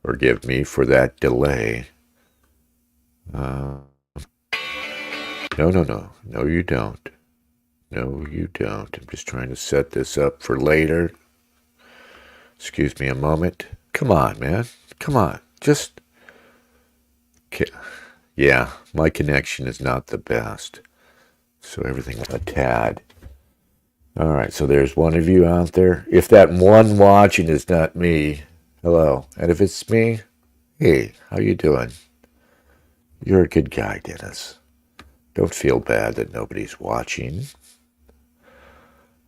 Forgive me for that delay. No, no, no. No, you don't. No, you don't. I'm just trying to set this up for later. Excuse me a moment. Come on, man. Come on. Just... Yeah, my connection is not the best. So everything's a tad. All right, so there's one of you out there. If that one watching is not me, hello. And if it's me, hey, how you doing? You're a good guy, Dennis. Don't feel bad that nobody's watching.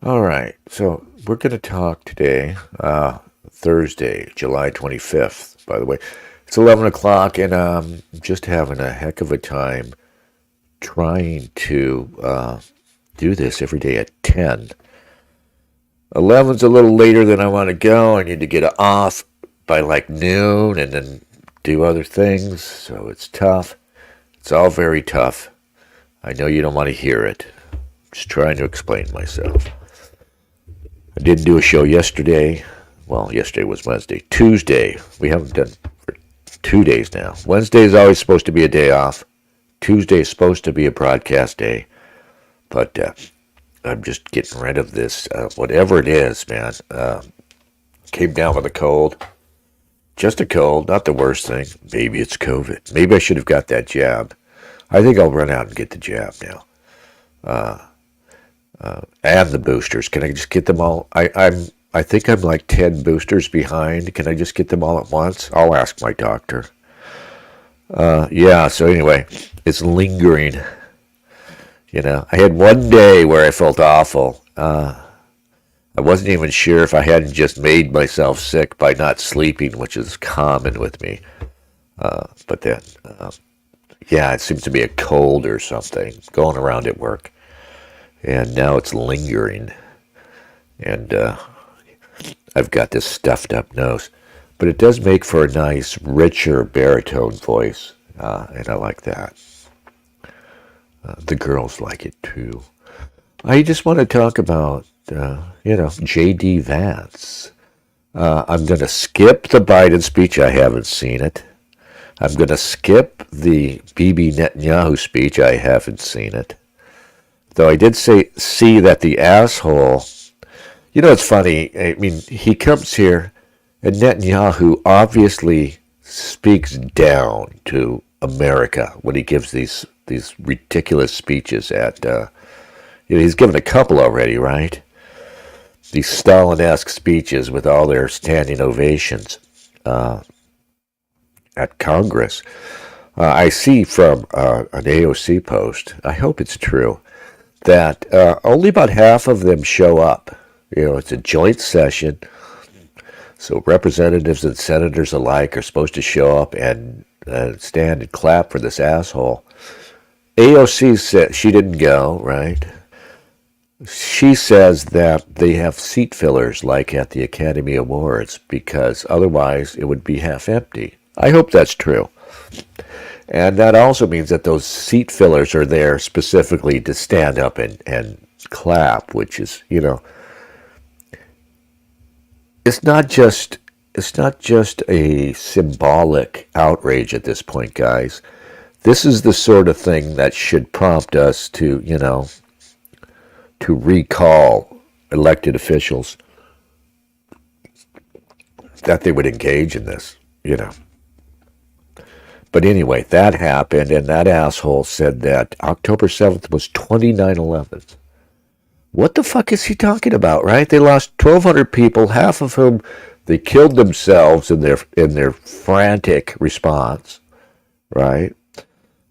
All right, so we're going to talk today, Thursday, July 25th, by the way. It's 11 o'clock, and I'm just having a heck of a time trying to do this every day at 10. 11's a little later than I want to go. I need to get off by like noon and then do other things, so it's tough. It's all very tough. I know you don't want to hear it. I'm just trying to explain myself. I didn't do a show yesterday. Well, yesterday was Wednesday. Tuesday, we haven't done for 2 days now. Wednesday is always supposed to be a day off. Tuesday is supposed to be a broadcast day. But I'm just getting rid of this, whatever it is, man. Came down with a cold. Just a cold, not the worst thing. Maybe it's COVID. Maybe I should have got that jab. I think I'll run out and get the jab now. And the boosters. Can I just get them all? I think I'm like 10 boosters behind. Can I just get them all at once? I'll ask my doctor. Yeah, so anyway, it's lingering. You know, I had one day where I felt awful. I wasn't even sure if I hadn't just made myself sick by not sleeping, which is common with me. But then, yeah, it seems to be a cold or something going around at work. And now it's lingering. And I've got this stuffed up nose. But it does make for a nice, richer baritone voice. And I like that. The girls like it too. I just want to talk about, JD Vance. I'm going to skip the Biden speech. I haven't seen it. I'm going to skip the Bibi Netanyahu speech. I haven't seen it. Though I did see that the asshole, it's funny. I mean, he comes here and Netanyahu obviously speaks down to America when he gives these ridiculous speeches at, he's given a couple already, right? These Stalin-esque speeches with all their standing ovations at Congress. I see from an AOC post, I hope it's true, that only about half of them show up. It's a joint session, so representatives and senators alike are supposed to show up and stand and clap for this asshole. AOC said she didn't go, right? She says that they have seat fillers like at the Academy Awards because otherwise it would be half empty. I hope that's true. And that also means that those seat fillers are there specifically to stand up and clap, which is, it's not just a symbolic outrage at this point, guys. This is the sort of thing that should prompt us to, to recall elected officials that they would engage in this, But anyway, that happened, and that asshole said that October 7th was 29/11. What the fuck is he talking about, right? They lost 1,200 people, half of whom they killed themselves in their frantic response, right?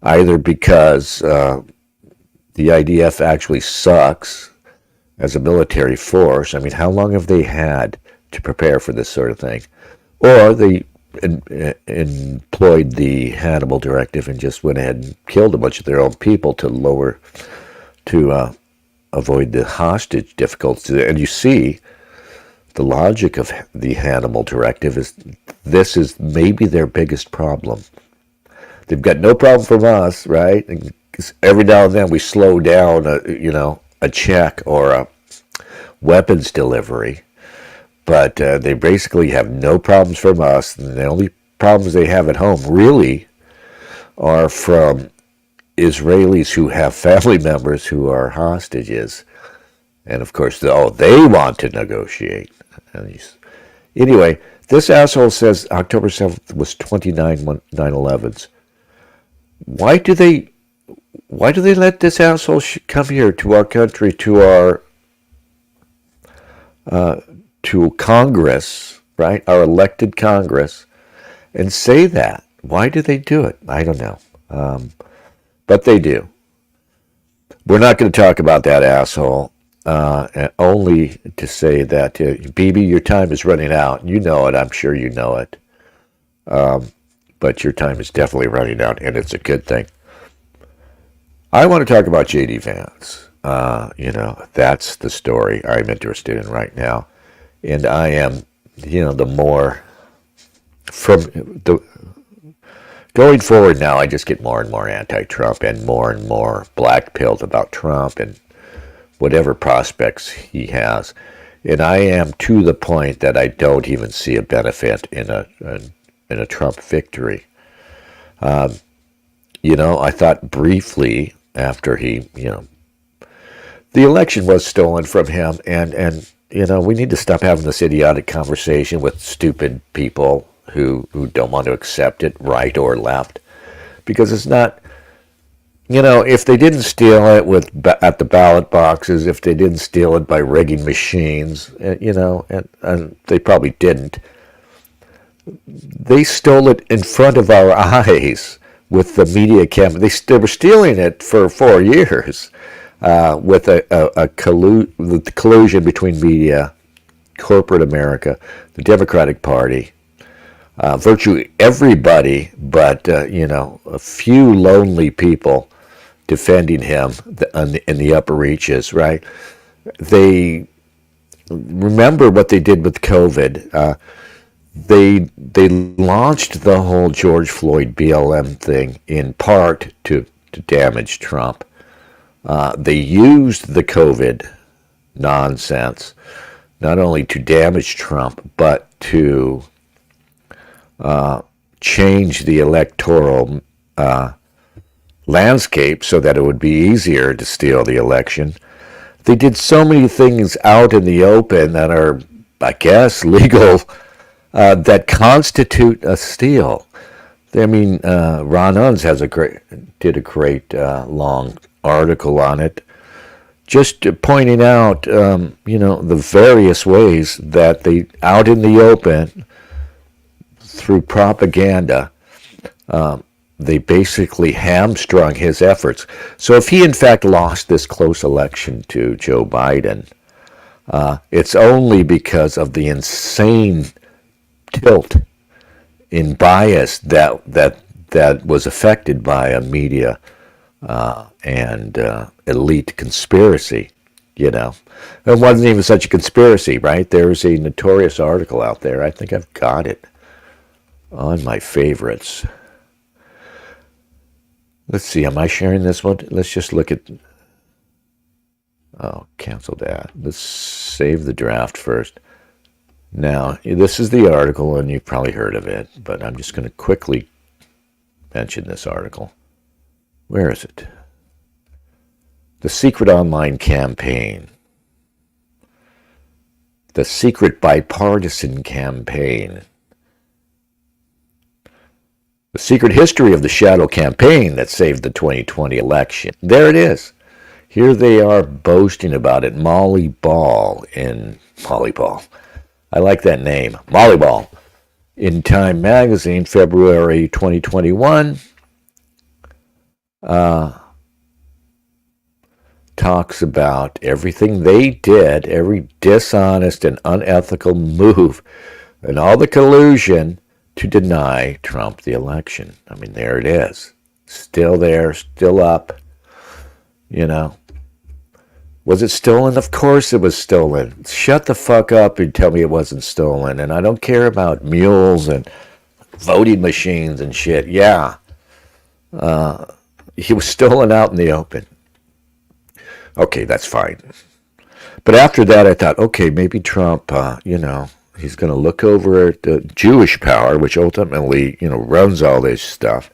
Either because the IDF actually sucks as a military force. I mean, how long have they had to prepare for this sort of thing? Or they employed the Hannibal Directive and just went ahead and killed a bunch of their own people to avoid the hostage difficulties. And you see, the logic of the Hannibal Directive is this is maybe their biggest problem. They've got no problem from us, right? Because every now and then we slow down, a check or a weapons delivery. But they basically have no problems from us. And the only problems they have at home really are from Israelis who have family members who are hostages. And of course, they want to negotiate. Anyway, this asshole says October 7th was 29 9/11s. Why do they let this asshole come here to our country, to Congress, right? Our elected Congress, and say that? Why do they do it? I don't know. But they do. We're not going to talk about that asshole. Only to say that, Bibi, your time is running out. You know it. I'm sure you know it. But your time is definitely running out, and it's a good thing. I want to talk about JD Vance. That's the story I'm interested in right now. And I am, the more from the going forward now, I just get more and more anti-Trump and more black-pilled about Trump and whatever prospects he has. And I am to the point that I don't even see a benefit in a Trump victory. I thought briefly after he, the election was stolen from him, and we need to stop having this idiotic conversation with stupid people who don't want to accept it, right or left, because it's not. If they didn't steal it at the ballot boxes, if they didn't steal it by rigging machines, and they probably didn't, they stole it in front of our eyes with the media campaign. They were stealing it for 4 years with the collusion between media, corporate America, the Democratic Party, virtually everybody but, a few lonely people defending him in the upper reaches, right? They remember what they did with COVID. They launched the whole George Floyd BLM thing in part to damage Trump. They used the COVID nonsense not only to damage Trump, but to change the electoral landscape so that it would be easier to steal the election. They did so many things out in the open that are, I guess, legal, that constitute a steal. I mean, Ron Unz did a great long article on it, just pointing out, the various ways that they, out in the open, through propaganda, they basically hamstrung his efforts. So if he in fact lost this close election to Joe Biden, it's only because of the insane tilt in bias that was affected by a media and elite conspiracy. It wasn't even such a conspiracy, right? There's a notorious article out there. I think I've got it on my favorites. Let's see, am I sharing this one? Let's just look at... Oh, cancel that. Let's save the draft first. Now, this is the article, and you've probably heard of it, but I'm just going to quickly mention this article. Where is it? The Secret Online Campaign. The Secret Bipartisan Campaign. The secret history of the shadow campaign that saved the 2020 election. There it is. Here they are boasting about it. Molly Ball. I like that name. Molly Ball. In Time Magazine, February 2021, talks about everything they did, every dishonest and unethical move, and all the collusion to deny Trump the election. I mean, there it is. Still there, still up. Was it stolen? Of course it was stolen. Shut the fuck up and tell me it wasn't stolen. And I don't care about mules and voting machines and shit. Yeah. He was stolen out in the open. Okay, that's fine. But after that, I thought, okay, maybe Trump, He's going to look over at the Jewish power, which ultimately, runs all this stuff.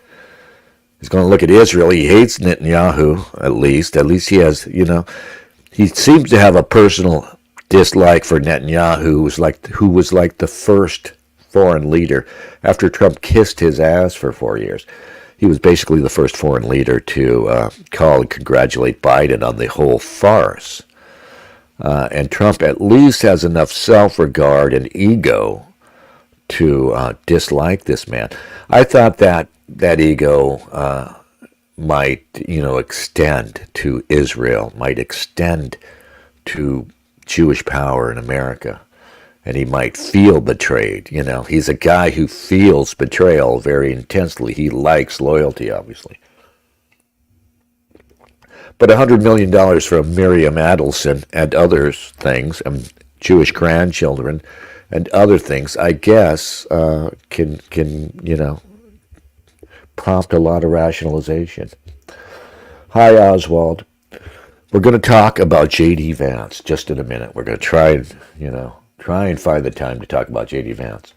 He's going to look at Israel. He hates Netanyahu, at least. At least he has, he seems to have a personal dislike for Netanyahu, who was like the first foreign leader after Trump kissed his ass for 4 years. He was basically the first foreign leader to call and congratulate Biden on the whole farce. And Trump at least has enough self-regard and ego to dislike this man. I thought that ego might, extend to Israel, might extend to Jewish power in America. And he might feel betrayed. He's a guy who feels betrayal very intensely. He likes loyalty, obviously. But $100 million from Miriam Adelson and other things, and Jewish grandchildren and other things, I guess, can prompt a lot of rationalization. Hi, Oswald. We're going to talk about JD Vance just in a minute. We're going to try and find the time to talk about JD Vance.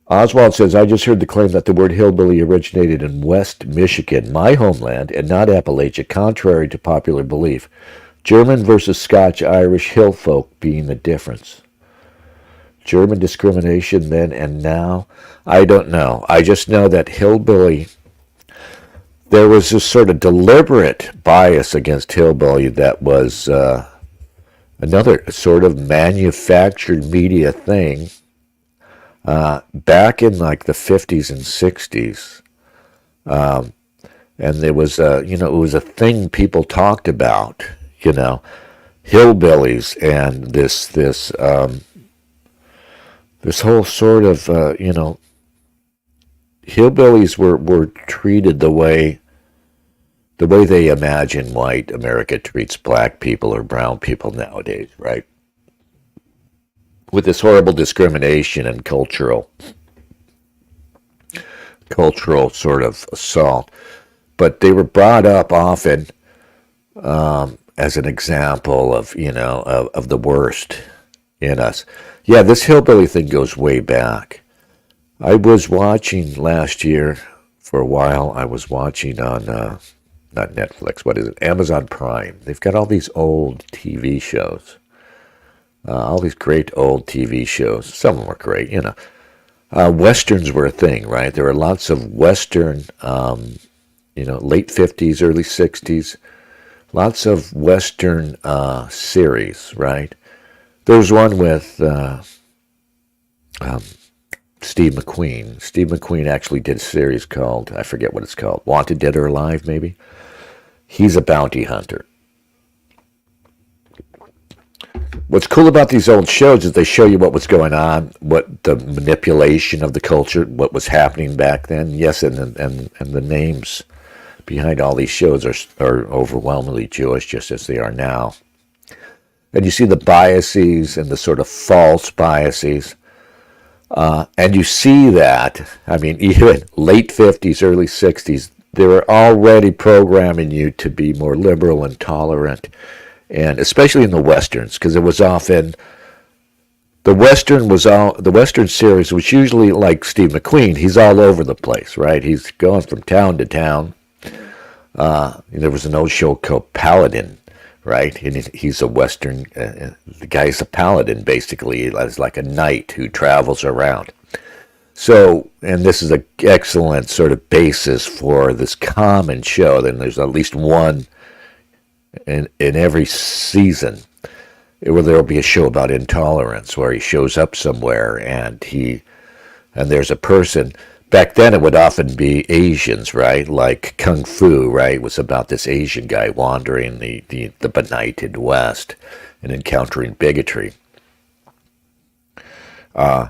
Oswald says, I just heard the claim that the word hillbilly originated in West Michigan, my homeland, and not Appalachia, contrary to popular belief. German versus Scotch-Irish hill folk being the difference. German discrimination then and now? I don't know. I just know that hillbilly, there was this sort of deliberate bias against hillbilly that was another sort of manufactured media thing back in like the 50s and 60s. And there was it was a thing people talked about, hillbillies and this whole sort of, hillbillies were treated the way they imagine white America treats black people or brown people nowadays, right? With this horrible discrimination and cultural sort of assault. But they were brought up often as an example of, of the worst in us. Yeah, this hillbilly thing goes way back. I was watching last year for a while. I was watching on, not Netflix, what is it? Amazon Prime. They've got all these old TV shows. All these great old TV shows. Some of them were great, Westerns were a thing, right? There were lots of Western, late 50s, early 60s. Lots of Western series, right? There was one with Steve McQueen. Steve McQueen actually did a series called, I forget what it's called, Wanted Dead or Alive, maybe? He's a bounty hunter. What's cool about these old shows is they show you what was going on, what the manipulation of the culture, what was happening back then. Yes, and the names behind all these shows are overwhelmingly Jewish, just as they are now. And you see the biases and the sort of false biases. And you see that, even late 50s, early 60s, they were already programming you to be more liberal and tolerant. And especially in the Westerns, because it was often, the Western series was usually like Steve McQueen. He's all over the place, right? He's going from town to town. There was an old show called Paladin, right? And he's a Western, the guy's a paladin, basically. He's like a knight who travels around. So, and this is an excellent sort of basis for this common show. Then there's at least one in every season where there will be a show about intolerance, where he shows up somewhere and there's a person. Back then it would often be Asians, right? Like Kung Fu, right? It was about this Asian guy wandering the benighted West and encountering bigotry. And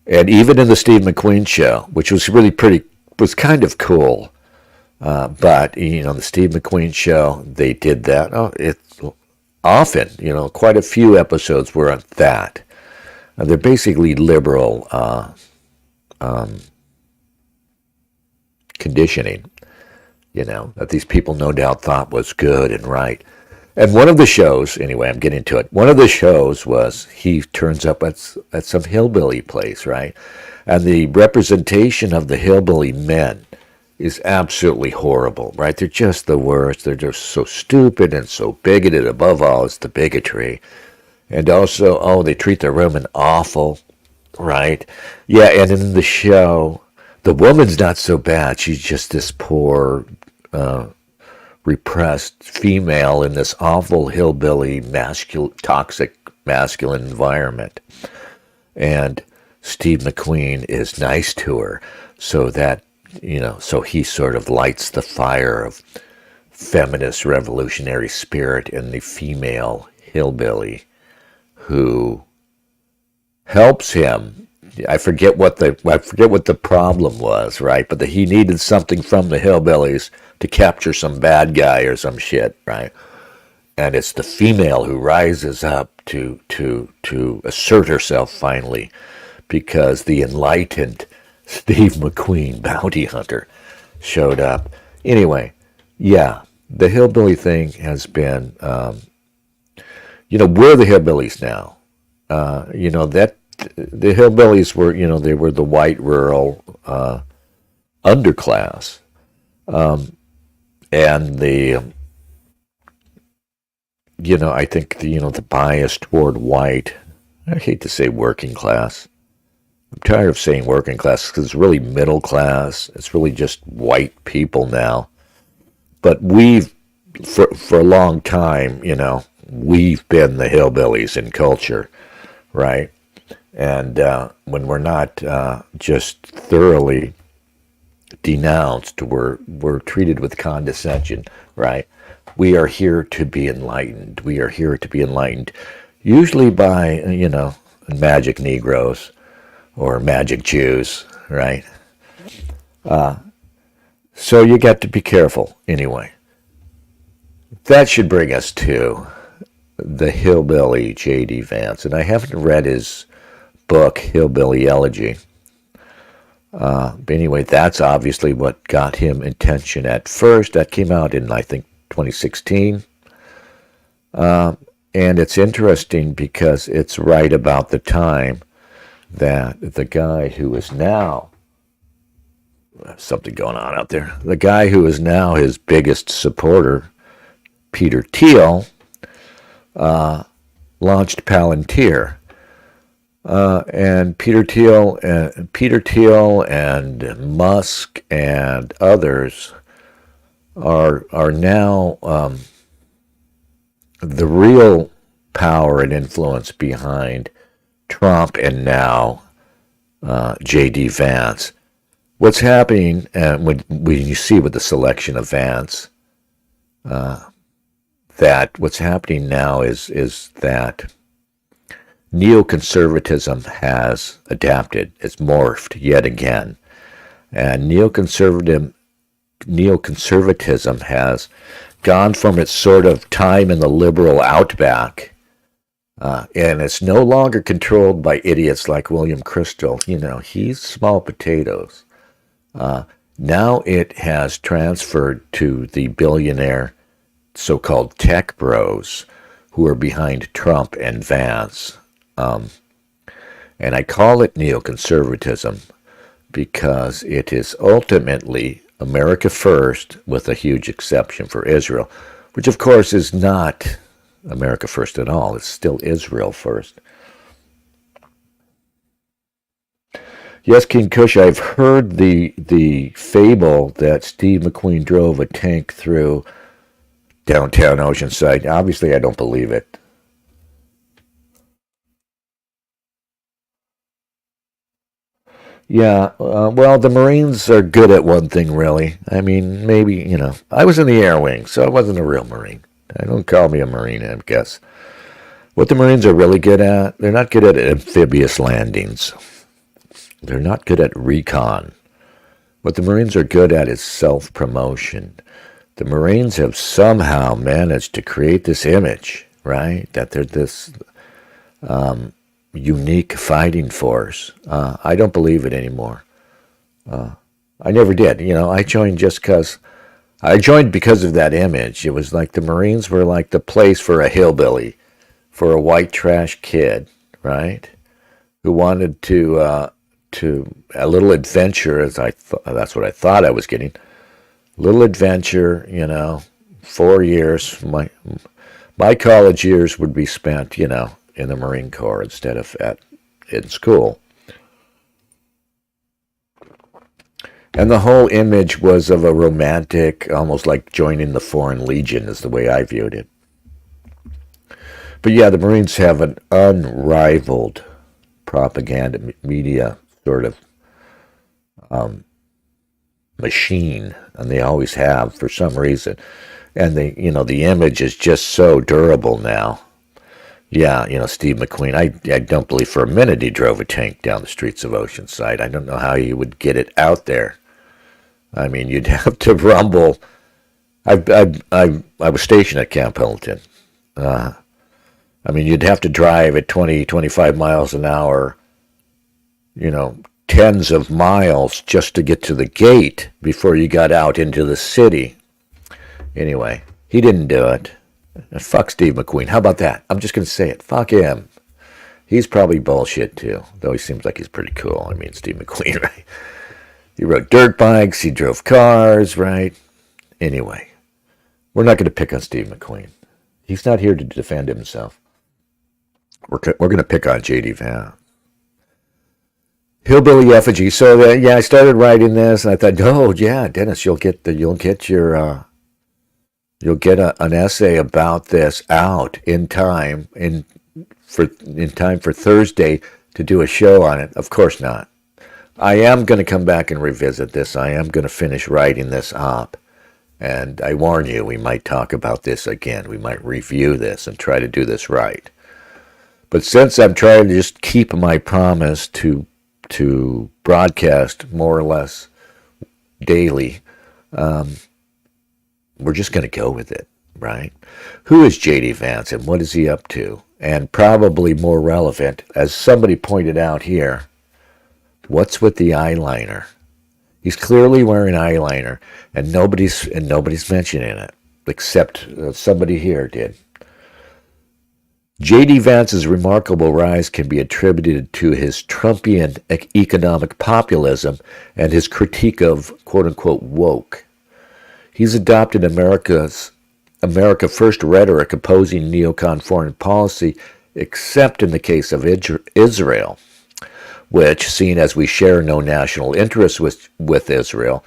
even in the Steve McQueen show, which was really was kind of cool. But, the Steve McQueen show, they did that. It's often, quite a few episodes were on that. They're basically liberal conditioning, that these people no doubt thought was good and right. And one of the shows, anyway, I'm getting to it. One of the shows was he turns up at some hillbilly place, right? And the representation of the hillbilly men is absolutely horrible, right? They're just the worst. They're just so stupid and so bigoted. Above all, it's the bigotry. And also, oh, they treat their women awful, right? Yeah, and in the show, the woman's not so bad. She's just this poor, repressed female in this awful hillbilly, toxic masculine environment. And Steve McQueen is nice to her so that, so he sort of lights the fire of feminist revolutionary spirit in the female hillbilly who helps him. I forget what the problem was, right? But he needed something from the hillbillies to capture some bad guy or some shit, right? And it's the female who rises up to assert herself finally, because the enlightened Steve McQueen, bounty hunter, showed up. Anyway, yeah, the hillbilly thing has been, we're the hillbillies now. That the hillbillies were, they were the white rural underclass, and the, I think the bias toward white. I hate to say working class. I'm tired of saying working class because it's really middle class. It's really just white people now. But for a long time, we've been the hillbillies in culture, right? And when we're not just thoroughly denounced, we're treated with condescension, right? We are here to be enlightened. We are here to be enlightened, usually by, magic Negroes or magic Jews, right? So you got to be careful. Anyway, that should bring us to the hillbilly JD Vance. And I haven't read his book, Hillbilly Elegy. But anyway, that's obviously what got him attention at first. That came out in, I think, 2016. And it's interesting because it's right about the time that the guy who is now, something going on out there, the guy who is now his biggest supporter, Peter Thiel, launched Palantir. And Peter Thiel and Musk and others are now the real power and influence behind Trump and now JD Vance. What's happening, when you see with the selection of Vance, that what's happening now is that neoconservatism has adapted. It's morphed yet again. And neoconservatism has gone from its sort of time in the liberal outback, and it's no longer controlled by idiots like William Crystal. He's small potatoes. Now it has transferred to the billionaire so-called tech bros who are behind Trump and Vance. And I call it neoconservatism because it is ultimately America first, with a huge exception for Israel, which of course is not America first at all. It's still Israel first. Yes, King Kush, I've heard the fable that Steve McQueen drove a tank through downtown Oceanside. Obviously, I don't believe it. Yeah, well, the Marines are good at one thing, really. I mean, maybe, I was in the Air Wing, so I wasn't a real Marine. I don't call me a Marine, I guess. What the Marines are really good at, they're not good at amphibious landings. They're not good at recon. What the Marines are good at is self-promotion. The Marines have somehow managed to create this image, right? That they're this unique fighting force. I don't believe it anymore. I never did. I joined just because I joined because of that image. It was like the Marines were like the place for a hillbilly, for a white trash kid, right? Who wanted to a little adventure, that's what I thought I was getting. Little adventure, 4 years. My college years would be spent, in the Marine Corps instead of in school. And the whole image was of a romantic, almost like joining the Foreign Legion is the way I viewed it. But yeah, the Marines have an unrivaled propaganda media sort of machine, and they always have for some reason. And the image is just so durable now. Yeah, Steve McQueen, I don't believe for a minute he drove a tank down the streets of Oceanside. I don't know how he would get it out there. I mean, you'd have to rumble. I was stationed at Camp Pendleton. You'd have to drive at 20, 25 miles an hour, tens of miles just to get to the gate before you got out into the city. Anyway, he didn't do it. Fuck Steve McQueen. How about that? I'm just going to say it. Fuck him. He's probably bullshit too, though he seems like he's pretty cool. Steve McQueen, right? He rode dirt bikes, he drove cars, right? Anyway, we're not going to pick on Steve McQueen. He's not here to defend himself. We're going to pick on JD Vance. Hillbilly Effigy. So I started writing this, and I thought, oh yeah, Dennis, you'll get an essay about this out in time for Thursday to do a show on it. Of course not. I am going to come back and revisit this. I am going to finish writing this up. And I warn you, we might talk about this again. We might review this and try to do this right. But since I'm trying to just keep my promise to broadcast more or less daily, we're just going to go with it, right? Who is JD Vance and what is he up to? And probably more relevant, as somebody pointed out here, what's with the eyeliner? He's clearly wearing eyeliner, and nobody's mentioning it, except somebody here did. J.D. Vance's remarkable rise can be attributed to his Trumpian economic populism and his critique of quote-unquote woke. He's adopted America First rhetoric opposing neocon foreign policy, except in the case of Israel, which, seeing as we share no national interest with Israel,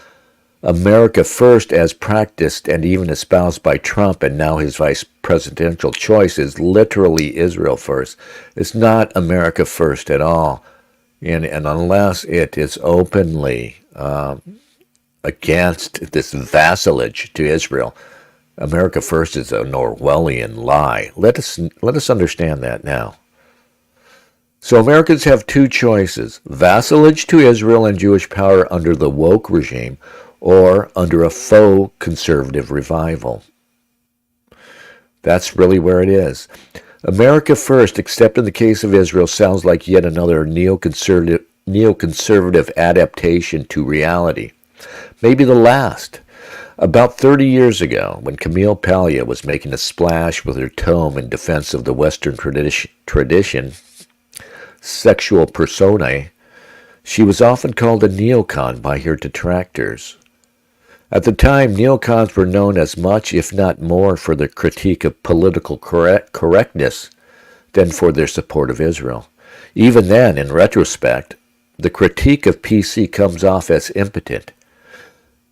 America First, as practiced and even espoused by Trump and now his vice presidential choice, is literally Israel First. It's not America First at all. And unless it is openly against this vassalage to Israel, America First is an Orwellian lie. Let us understand that now. So Americans have two choices: vassalage to Israel and Jewish power under the woke regime, or under a faux conservative revival. That's really where it is. America First, except in the case of Israel, sounds like yet another neoconservative adaptation to reality. Maybe the last. About 30 years ago, when Camille Paglia was making a splash with her tome in defense of the Western tradition, Sexual Personae, she was often called a neocon by her detractors. At the time, neocons were known as much, if not more, for their critique of political correctness than for their support of Israel. Even then, in retrospect, the critique of PC comes off as impotent.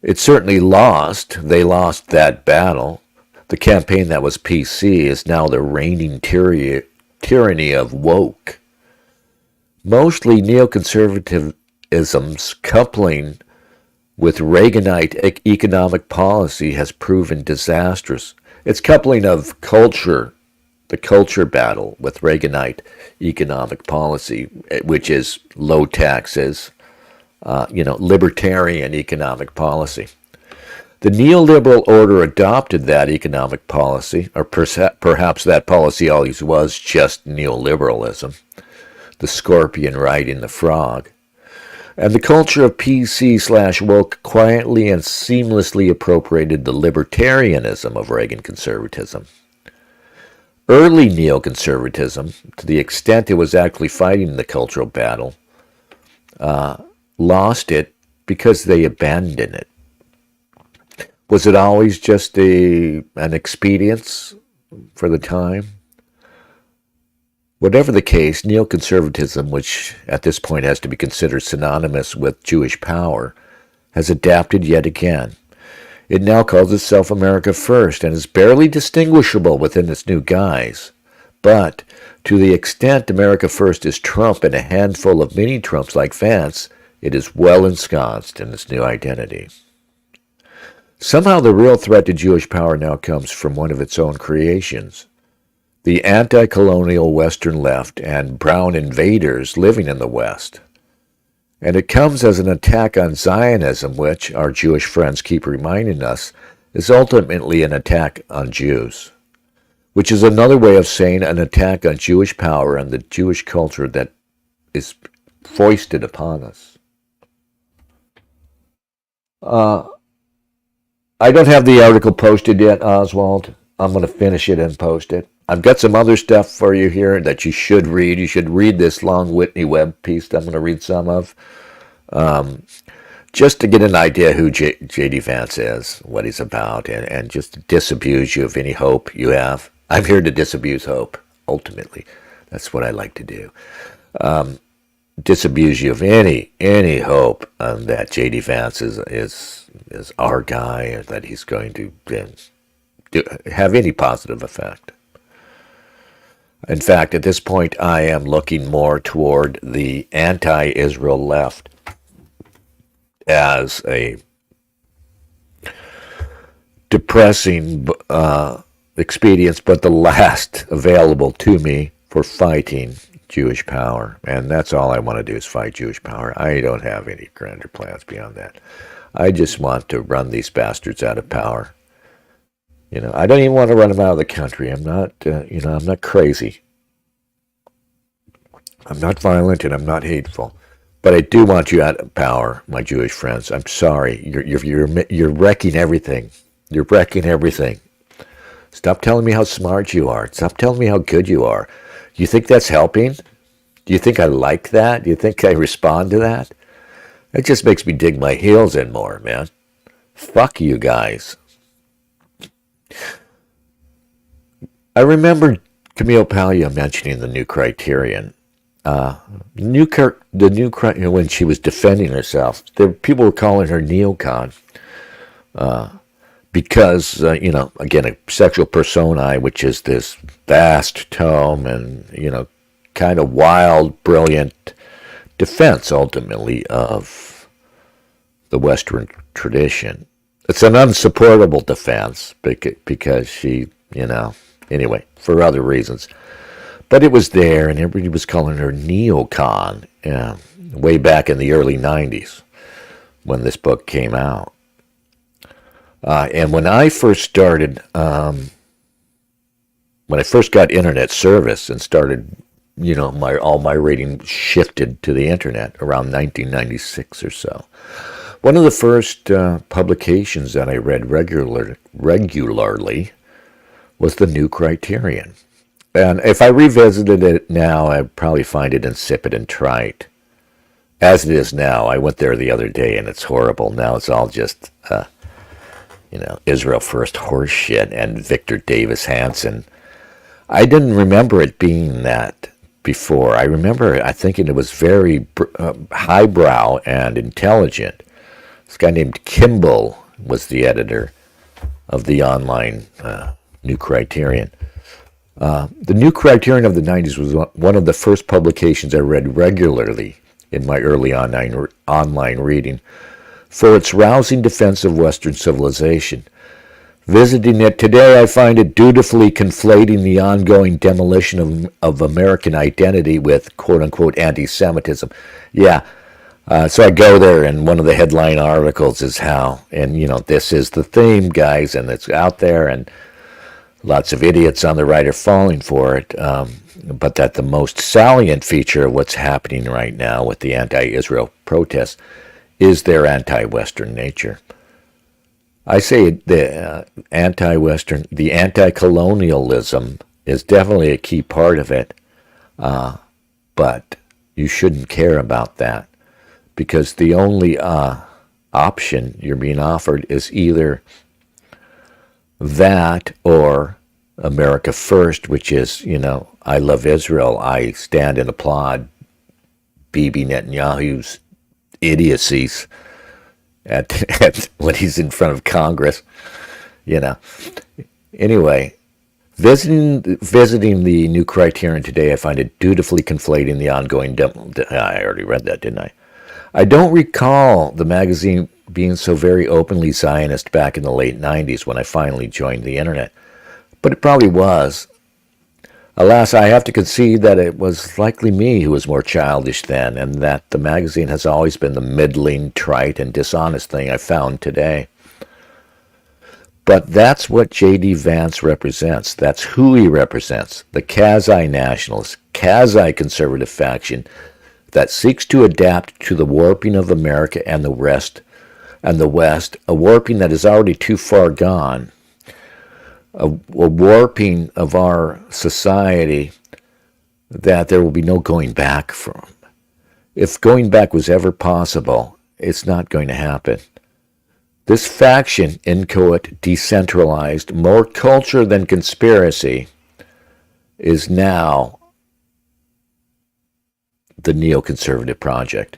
It certainly lost. They lost that battle. The campaign that was PC is now the reigning tyranny of woke. Mostly neoconservatism's coupling with Reaganite economic policy has proven disastrous. Its coupling of culture, the culture battle with Reaganite economic policy, which is low taxes, libertarian economic policy. The neoliberal order adopted that economic policy, or perhaps that policy always was just neoliberalism, the scorpion riding the frog. And the culture of PC/woke quietly and seamlessly appropriated the libertarianism of Reagan conservatism. Early neoconservatism, to the extent it was actually fighting the cultural battle, lost it because they abandoned it. Was it always just an expedience for the time? Whatever the case, neoconservatism, which at this point has to be considered synonymous with Jewish power, has adapted yet again. It now calls itself America First and is barely distinguishable within its new guise. But to the extent America First is Trump and a handful of mini-Trumps like Vance, it is well ensconced in its new identity. Somehow the real threat to Jewish power now comes from one of its own creations. The anti-colonial Western left and brown invaders living in the West. And it comes as an attack on Zionism, which, our Jewish friends keep reminding us, is ultimately an attack on Jews, which is another way of saying an attack on Jewish power and the Jewish culture that is foisted upon us. I don't have the article posted yet, Oswald. I'm going to finish it and post it. I've got some other stuff for you here that you should read. You should read this long Whitney Webb piece that I'm going to read some of, just to get an idea who JD Vance is, what he's about, and just to disabuse you of any hope you have. I'm here to disabuse hope, ultimately. That's what I like to do. Disabuse you of any hope that JD Vance is our guy, or that he's going to have any positive effect. In fact, at this point, I am looking more toward the anti-Israel left as a depressing expedience, but the last available to me for fighting Jewish power. And that's all I want to do is fight Jewish power. I don't have any grander plans beyond that. I just want to run these bastards out of power. I don't even want to run them out of the country. I'm not, I'm not crazy. I'm not violent and I'm not hateful. But I do want you out of power, my Jewish friends. I'm sorry. You're wrecking everything. You're wrecking everything. Stop telling me how smart you are. Stop telling me how good you are. You think that's helping? Do you think I like that? Do you think I respond to that? It just makes me dig my heels in more, man. Fuck you guys. I remember Camille Paglia mentioning the new criterion. When she was defending herself, people were calling her neocon because, again, a sexual personae, which is this vast tome and, kind of wild, brilliant defense, ultimately, of the Western tradition. It's an unsupportable defense because she, anyway, for other reasons. But it was there, and everybody was calling her neocon way back in the early 90s when this book came out. And when I first started, when I first got internet service and started, all my reading shifted to the internet around 1996 or so. One of the first publications that I read regularly was The New Criterion. And if I revisited it now, I'd probably find it insipid and trite. As it is now, I went there the other day and it's horrible. Now it's all just, Israel First horse shit and Victor Davis Hanson. I didn't remember it being that before. I thinking it was very highbrow and intelligent. This guy named Kimball was the editor of the online New Criterion. The New Criterion of the 90s was one of the first publications I read regularly in my early online reading for its rousing defense of Western civilization. Visiting it today, I find it dutifully conflating the ongoing demolition of American identity with quote-unquote anti-Semitism. Yeah, so I go there, and one of the headline articles is how, and this is the theme, guys, and it's out there, and Lots of idiots on the right are falling for it, but that the most salient feature of what's happening right now with the anti-Israel protests is their anti-Western nature. I say the anti-Western, the anti-colonialism is definitely a key part of it, but you shouldn't care about that because the only option you're being offered is either that or America First, which is, I love Israel, I stand and applaud Bibi Netanyahu's idiocies at when he's in front of Congress, Anyway, visiting the New Criterion today, I find it dutifully conflating the ongoing I already read that, didn't I? I don't recall the magazine being so very openly Zionist back in the late 90s when I finally joined the internet, but it probably was. Alas, I have to concede that it was likely me who was more childish then, and that the magazine has always been the middling, trite, and dishonest thing I found today. But that's what JD Vance represents. That's who he represents. The quasi-nationalist, quasi-conservative faction that seeks to adapt to the warping of America and the West, a warping that is already too far gone, a warping of our society that there will be no going back from. If going back was ever possible, it's not going to happen. This faction, inchoate, decentralized, more culture than conspiracy, is now the neoconservative project.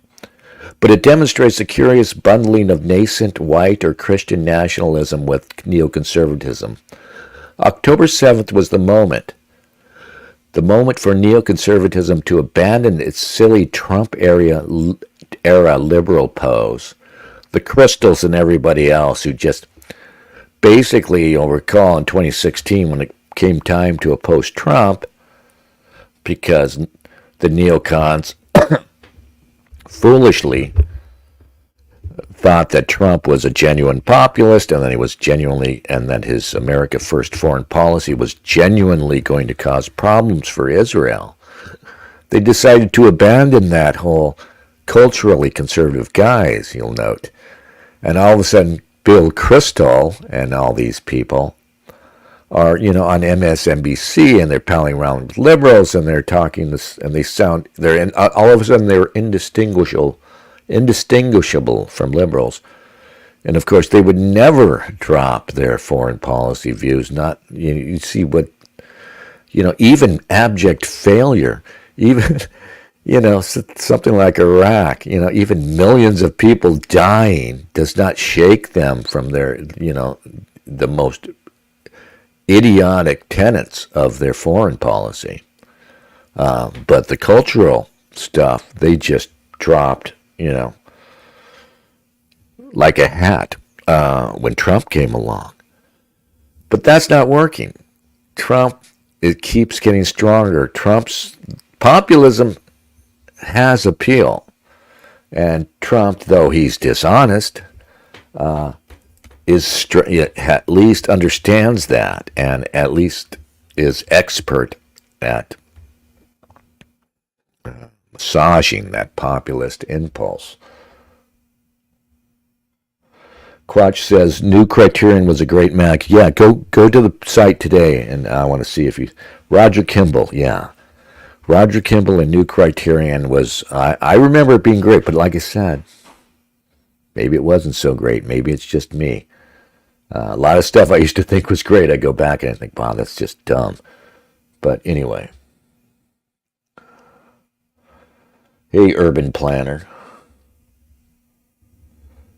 But it demonstrates a curious bundling of nascent white or Christian nationalism with neoconservatism. October 7th was the moment for neoconservatism to abandon its silly Trump-era liberal pose. The Crystals and everybody else who just basically, you'll recall in 2016 when it came time to oppose Trump, because the neocons foolishly thought that Trump was a genuine populist and that his America First foreign policy was genuinely going to cause problems for Israel. They decided to abandon that whole culturally conservative guise, you'll note. And all of a sudden, Bill Kristol and all these people are, on MSNBC, and they're palling around with liberals, and they're talking this, and all of a sudden they're indistinguishable from liberals. And of course, they would never drop their foreign policy views. Not, you see what, even abject failure, even, something like Iraq, even millions of people dying does not shake them from their, the most idiotic tenets of their foreign policy. But the cultural stuff, they just dropped, like a hat when Trump came along. But that's not working. It keeps getting stronger. Trump's populism has appeal. And Trump, though he's dishonest, at least understands that, and at least is expert at massaging that populist impulse. Quatch says, New Criterion was a great mag. Yeah, go to the site today, and I want to see if you... Roger Kimball, yeah. Roger Kimball and New Criterion was... I remember it being great, but like I said, maybe it wasn't so great. Maybe it's just me. A lot of stuff I used to think was great, I go back and I think, wow, that's just dumb. But anyway. Hey, Urban Planner.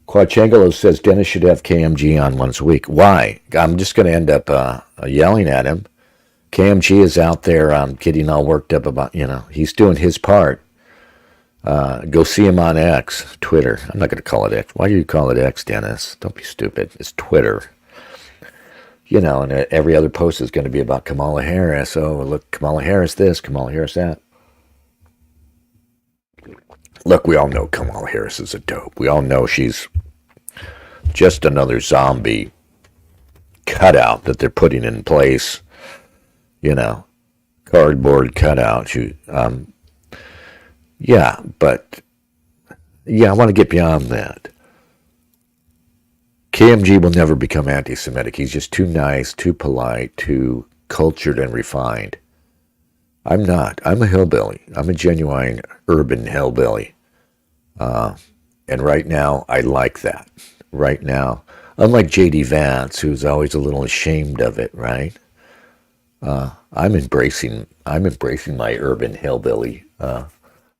Quachangelo says Dennis should have KMG on once a week. Why? I'm just going to end up yelling at him. KMG is out there getting all worked up about, he's doing his part. Go see him on X, Twitter. I'm not going to call it X. Why do you call it X, Dennis? Don't be stupid. It's Twitter. And every other post is going to be about Kamala Harris. Oh, look, Kamala Harris this, Kamala Harris that. Look, we all know Kamala Harris is a dope. We all know she's just another zombie cutout that they're putting in place, cardboard cutout. But I want to get beyond that. KMG will never become anti-Semitic. He's just too nice, too polite, too cultured and refined. I'm not. I'm a hillbilly. I'm a genuine urban hillbilly. And right now, I like that. Right now, unlike JD Vance, who's always a little ashamed of it, right? I'm embracing my urban hillbilly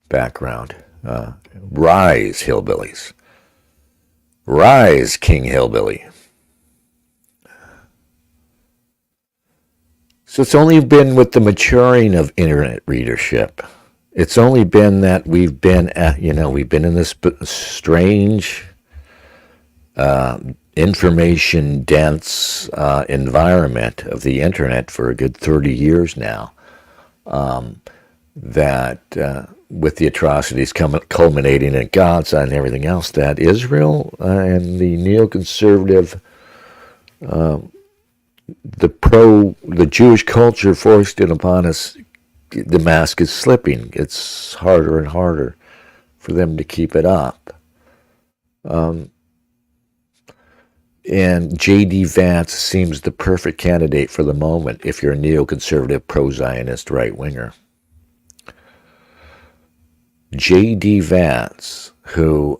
background. Rise, hillbillies. Rise, King Hillbilly. So it's only been with the maturing of internet readership. It's only been that we've been in this strange, information-dense environment of the internet for a good 30 years now. With the atrocities culminating in Gaza and everything else, that Israel and the neoconservative, the Jewish culture forced it upon us, the mask is slipping. It's harder and harder for them to keep it up. And JD Vance seems the perfect candidate for the moment if you're a neoconservative pro-Zionist right-winger. JD Vance, who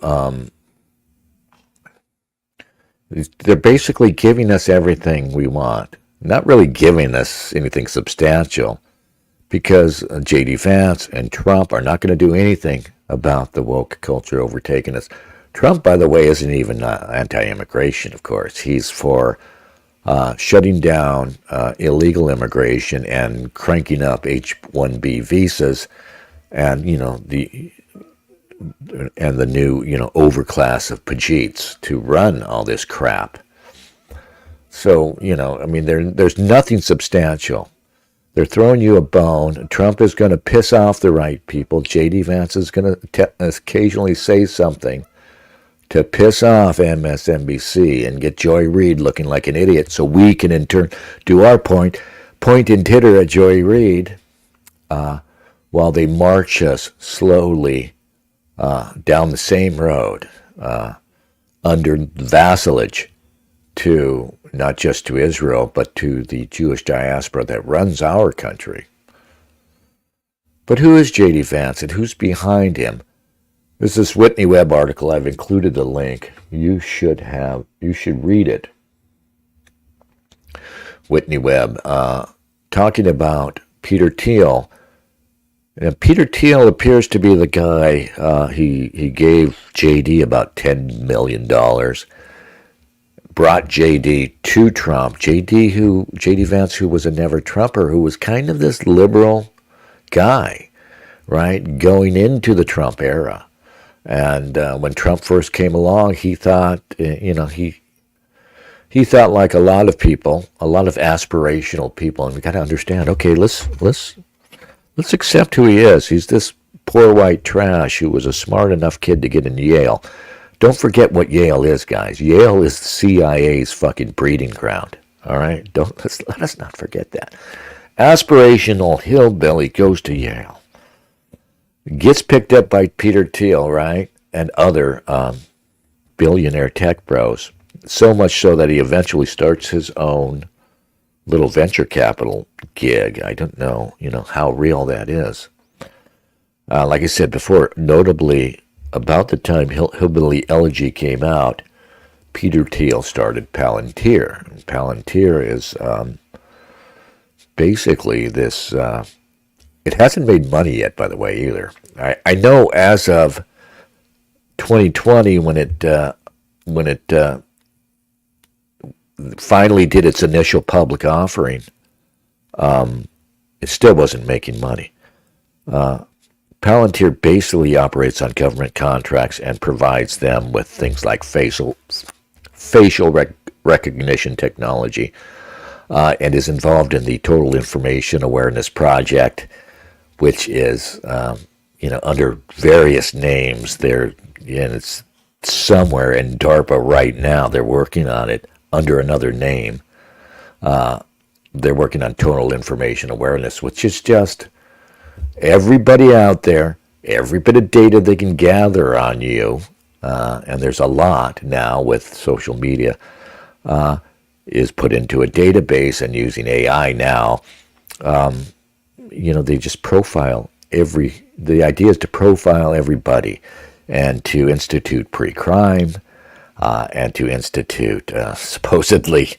they're basically giving us everything we want. Not really giving us anything substantial, because JD Vance and Trump are not going to do anything about the woke culture overtaking us. Trump, by the way, isn't even anti-immigration, of course. He's for shutting down illegal immigration and cranking up H-1B visas, and the new overclass of Pajeets to run all this crap. So there's nothing substantial. They're throwing you a bone. Trump is going to piss off the right people. JD Vance is going to occasionally say something to piss off MSNBC and get Joy Reid looking like an idiot, so we can in turn do our point and titter at Joy Reid. While they march us slowly down the same road under vassalage to not just to Israel, but to the Jewish diaspora that runs our country. But who is J.D. Vance and who's behind him? There's this Whitney Webb article. I've included the link. You should read it. Whitney Webb talking about Peter Thiel. And Peter Thiel appears to be the guy, he gave JD about $10 million, brought JD to Trump. JD Vance, who was a never-Trumper, who was kind of this liberal guy, right, going into the Trump era. And when Trump first came along, he thought, he thought like a lot of people, a lot of aspirational people, and we got to understand, okay, let's accept who he is. He's this poor white trash who was a smart enough kid to get into Yale. Don't forget what Yale is, guys. Yale is the CIA's fucking breeding ground. All right? Let us not forget that. Aspirational hillbilly goes to Yale. Gets picked up by Peter Thiel, right? And other billionaire tech bros. So much so that he eventually starts his own little venture capital gig. I don't know, how real that is. Like I said before, notably, about the time Hillbilly Effigy came out, Peter Thiel started Palantir. And Palantir is basically this, it hasn't made money yet, by the way, either. I know as of 2020, when it finally did its initial public offering, it still wasn't making money. Palantir basically operates on government contracts and provides them with things like facial recognition technology, and is involved in the Total Information Awareness Project, which is, under various names. It's somewhere in DARPA right now. They're working on it under another name. They're working on total information awareness, which is just everybody out there, every bit of data they can gather on you, and there's a lot now with social media, is put into a database, and using AI now, they just profile the idea is to profile everybody and to institute pre-crime, and to institute supposedly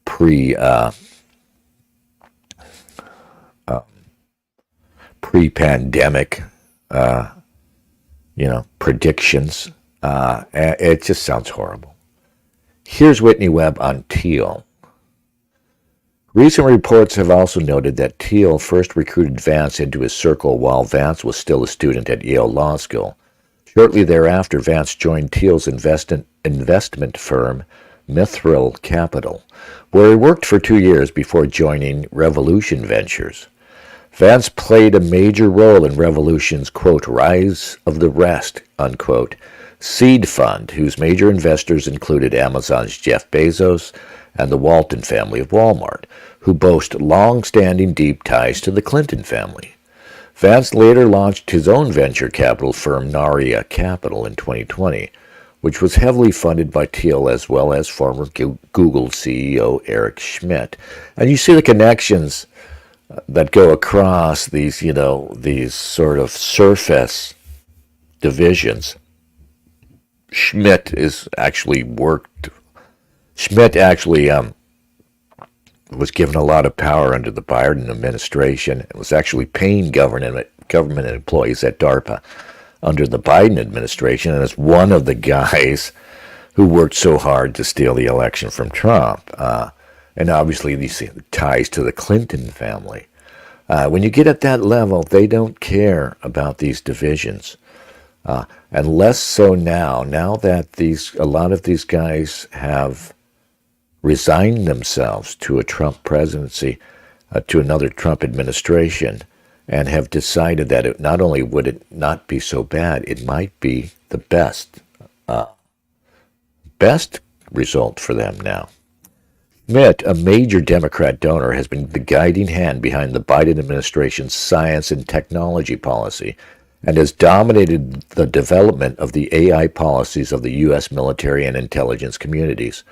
pre-pandemic, predictions. It just sounds horrible. Here's Whitney Webb on Thiel. Recent reports have also noted that Thiel first recruited Vance into his circle while Vance was still a student at Yale Law School. Shortly thereafter, Vance joined Thiel's investment firm, Mithril Capital, where he worked for 2 years before joining Revolution Ventures. Vance played a major role in Revolution's, quote, rise of the rest, unquote, seed fund, whose major investors included Amazon's Jeff Bezos and the Walton family of Walmart, who boast long-standing deep ties to the Clinton family. Vance later launched his own venture capital firm, Naria Capital, in 2020, which was heavily funded by Thiel as well as former Google CEO Eric Schmidt. And you see the connections that go across these sort of surface divisions. Schmidt actually was given a lot of power under the Biden administration. It was actually paying government employees at DARPA under the Biden administration, and is one of the guys who worked so hard to steal the election from Trump. And obviously these ties to the Clinton family. When you get at that level, they don't care about these divisions. And less so now that a lot of these guys have resigned themselves to a Trump presidency, to another Trump administration, and have decided that it not only would it not be so bad, it might be the best result for them now. Schmidt, a major Democrat donor, has been the guiding hand behind the Biden administration's science and technology policy and has dominated the development of the AI policies of the U.S. military and intelligence communities,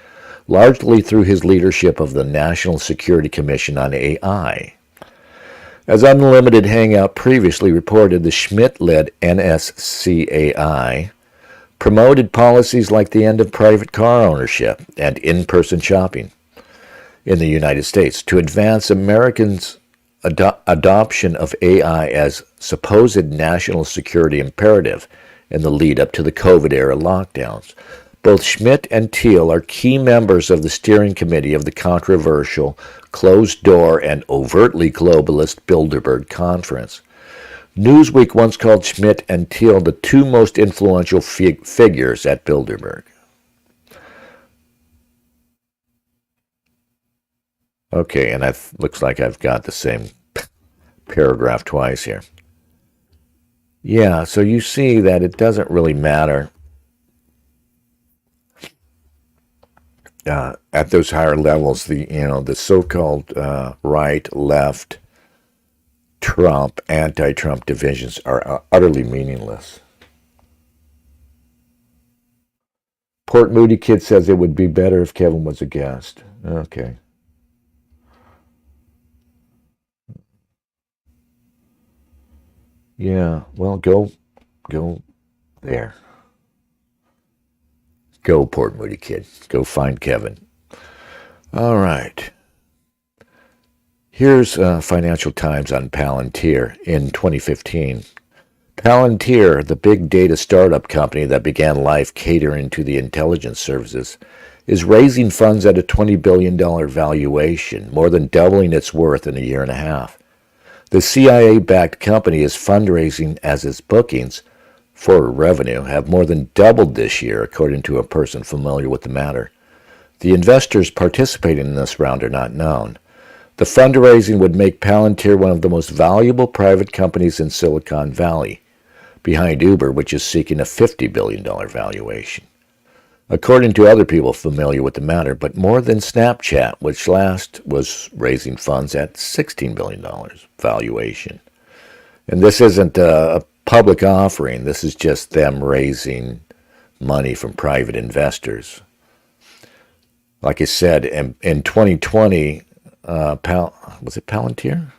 largely through his leadership of the National Security Commission on AI. As Unlimited Hangout previously reported, the Schmidt-led NSCAI promoted policies like the end of private car ownership and in-person shopping in the United States to advance Americans' adoption of AI as supposed national security imperative in the lead-up to the COVID-era lockdowns. Both Schmidt and Thiel are key members of the steering committee of the controversial, closed-door, and overtly globalist Bilderberg Conference. Newsweek once called Schmidt and Thiel the two most influential figures at Bilderberg. Okay, and it looks like I've got the same paragraph twice here. Yeah, so you see that it doesn't really matter at those higher levels. The so-called right, left, Trump, anti-Trump divisions are utterly meaningless. Port Moody Kid says it would be better if Kevin was a guest. Okay. Yeah, well, go there. Go, Port Moody Kid. Go find Kevin. All right. Here's Financial Times on Palantir in 2015. Palantir, the big data startup company that began life catering to the intelligence services, is raising funds at a $20 billion valuation, more than doubling its worth in a year and a half. The CIA-backed company is fundraising as its bookings for revenue have more than doubled this year, according to a person familiar with the matter. The investors participating in this round are not known. The fundraising would make Palantir one of the most valuable private companies in Silicon Valley, behind Uber, which is seeking a $50 billion valuation. according to other people familiar with the matter, but more than Snapchat, which last was raising funds at $16 billion valuation. And this isn't a public offering. This is just them raising money from private investors. Like I said, in 2020, was it Palantir?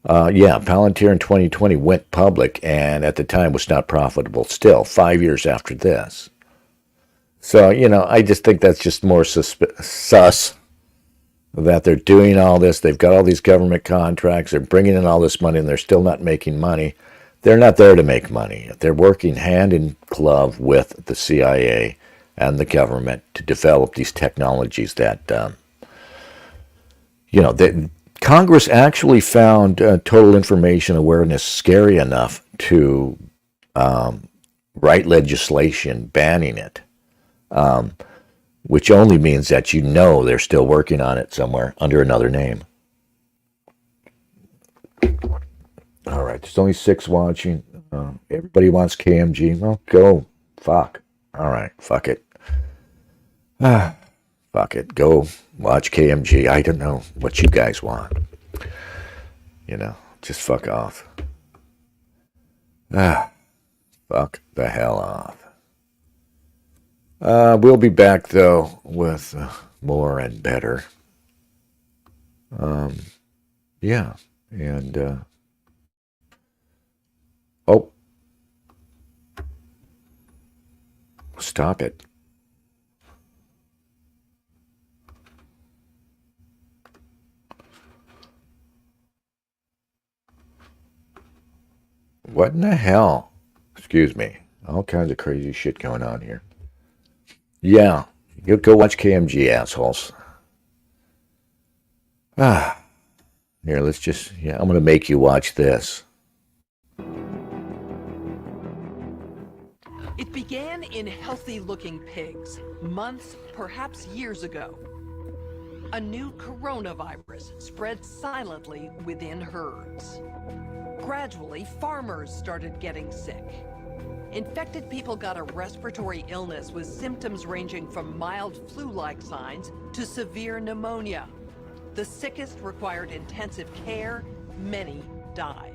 Palantir in 2020 went public, and at the time was not profitable still, 5 years after this. So, I just think that's just more sus that they're doing all this. They've got all these government contracts. They're bringing in all this money, and they're still not making money. They're not there to make money. They're working hand in glove with the CIA and the government to develop these technologies that, Congress actually found total information awareness scary enough to write legislation banning it, which only means that they're still working on it somewhere under another name. All right, there's only 6 watching. Everybody wants KMG. Well, go. Fuck. All right, fuck it. Fuck it. Go watch KMG. I don't know what you guys want. Just fuck off. Fuck the hell off. We'll be back, though, with more and better. Yeah. And, stop it. What in the hell? Excuse me. All kinds of crazy shit going on here. Yeah. You go watch KMG, assholes. Here, let's just... Yeah, I'm going to make you watch this. It began in healthy-looking pigs, months, perhaps years ago. A new coronavirus spread silently within herds. Gradually, farmers started getting sick. Infected people got a respiratory illness with symptoms ranging from mild flu-like signs to severe pneumonia. The sickest required intensive care. Many died.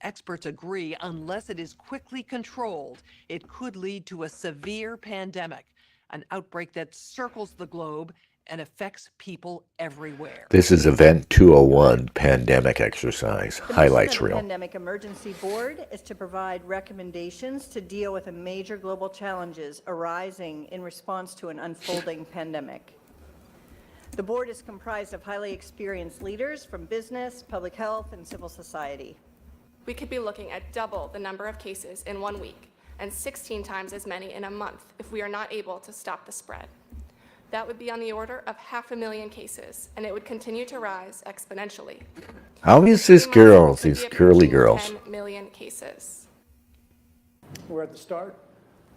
Experts agree, unless it is quickly controlled, it could lead to a severe pandemic, an outbreak that circles the globe and affects people everywhere. This is Event 201 Pandemic Exercise. Highlights reel. The Pandemic Emergency Board is to provide recommendations to deal with the major global challenges arising in response to an unfolding pandemic. The board is comprised of highly experienced leaders from business, public health, and civil society. We could be looking at double the number of cases in 1 week and 16 times as many in a month if we are not able to stop the spread. That would be on the order of 500,000 cases, and it would continue to rise exponentially. How is this girl, these curly girls? 10 million cases. We're at the start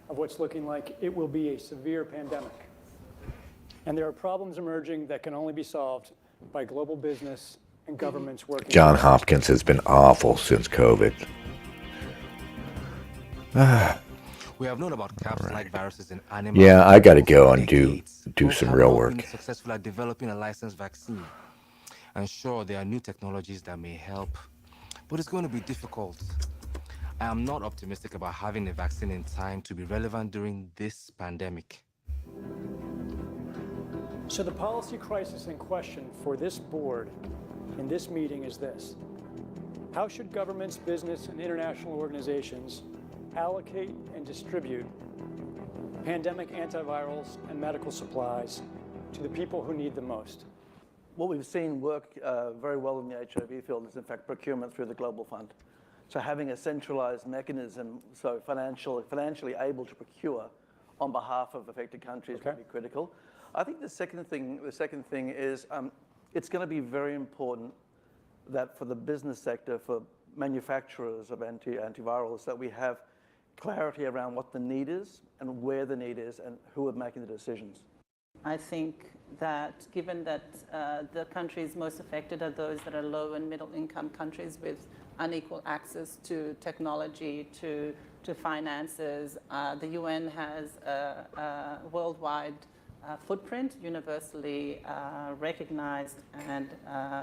of what's looking like it will be a severe pandemic. And there are problems emerging that can only be solved by global business and governments working. John Hopkins has been awful since COVID. We have known about caps-like viruses in animals. Yeah, I got to go and do some real work. Been successful at developing a licensed vaccine. And sure, there are new technologies that may help, but it's going to be difficult. I am not optimistic about having a vaccine in time to be relevant during this pandemic. So the policy crisis in question for this board in this meeting is this: how should governments, business, and international organizations allocate and distribute pandemic antivirals and medical supplies to the people who need them most? What we've seen work very well in the HIV field is, in fact, procurement through the Global Fund. So having a centralized mechanism, so financially able to procure on behalf of affected countries will be critical. I think the second thing is it's going to be very important that for the business sector, for manufacturers of antivirals, that we have clarity around what the need is and where the need is and who are making the decisions. I think that given that the countries most affected are those that are low and middle income countries with unequal access to technology, to to finances. The UN has a worldwide footprint, universally recognized, and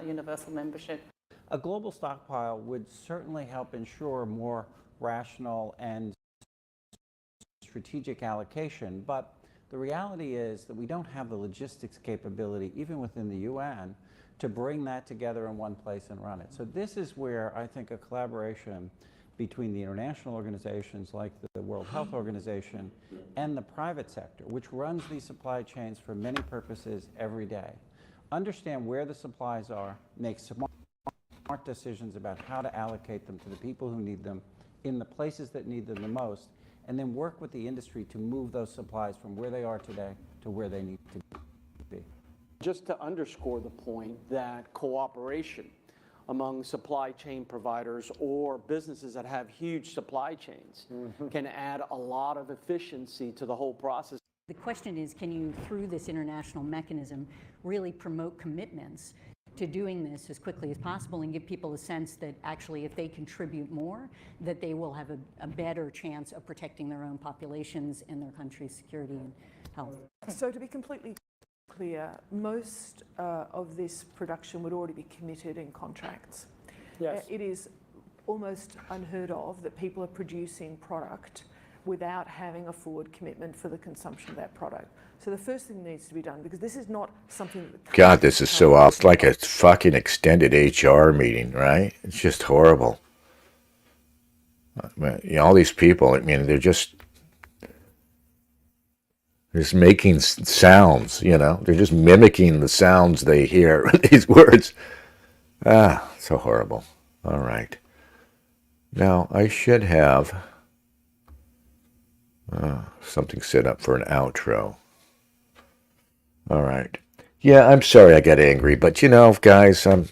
universal membership. A global stockpile would certainly help ensure more rational and strategic allocation, but the reality is that we don't have the logistics capability, even within the UN, to bring that together in one place and run it. So this is where I think a collaboration between the international organizations like the World Health Organization and the private sector, which runs these supply chains for many purposes every day, understand where the supplies are, make smart decisions about how to allocate them to the people who need them in the places that need them the most, and then work with the industry to move those supplies from where they are today to where they need to be. Just to underscore the point that cooperation among supply chain providers or businesses that have huge supply chains can add a lot of efficiency to the whole process. The question is, can you, through this international mechanism, really promote commitments to doing this as quickly as possible and give people a sense that actually if they contribute more, that they will have a better chance of protecting their own populations and their country's security and health. So to be completely clear, most of this production would already be committed in contracts. Yes. It is almost unheard of that people are producing product without having a forward commitment for the consumption of that product. So the first thing that needs to be done, because this is not something that... God, this is so off. It's like a fucking extended HR meeting, right? It's just horrible. You know, all these people, I mean, they're just making sounds, you know. They're just mimicking the sounds they hear, these words. Ah, so horrible. All right. Now, I should have something set up for an outro. All right. Yeah, I'm sorry I got angry, but you know, guys, I'm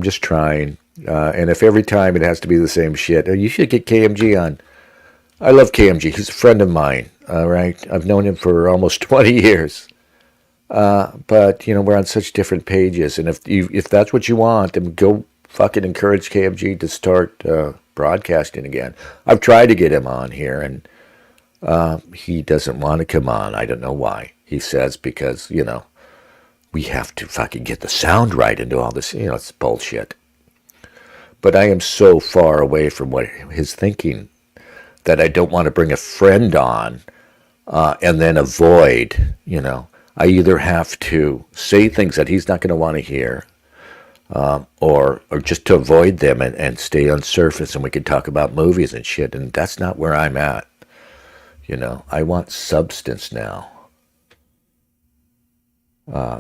just trying. And if every time it has to be the same shit, you should get KMG on. I love KMG. He's a friend of mine. All right. I've known him for almost 20 years. But you know, we're on such different pages, and if that's what you want, then go fucking encourage KMG to start broadcasting again. I've tried to get him on here, and he doesn't want to come on. I don't know why. He says because, you know, we have to fucking get the sound right and do all this. You know, it's bullshit. But I am so far away from what his thinking that I don't want to bring a friend on and then avoid, you know. I either have to say things that he's not going to want to hear or just to avoid them and stay on surface, and we can talk about movies and shit, and that's not where I'm at. You know, I want substance now.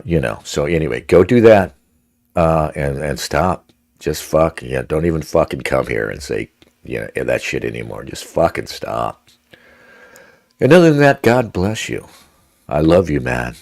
You know, so anyway, go do that and stop. Just fuck. Yeah, don't even fucking come here and say, you know, that shit anymore. Just fucking stop. And other than that, God bless you. I love you, man.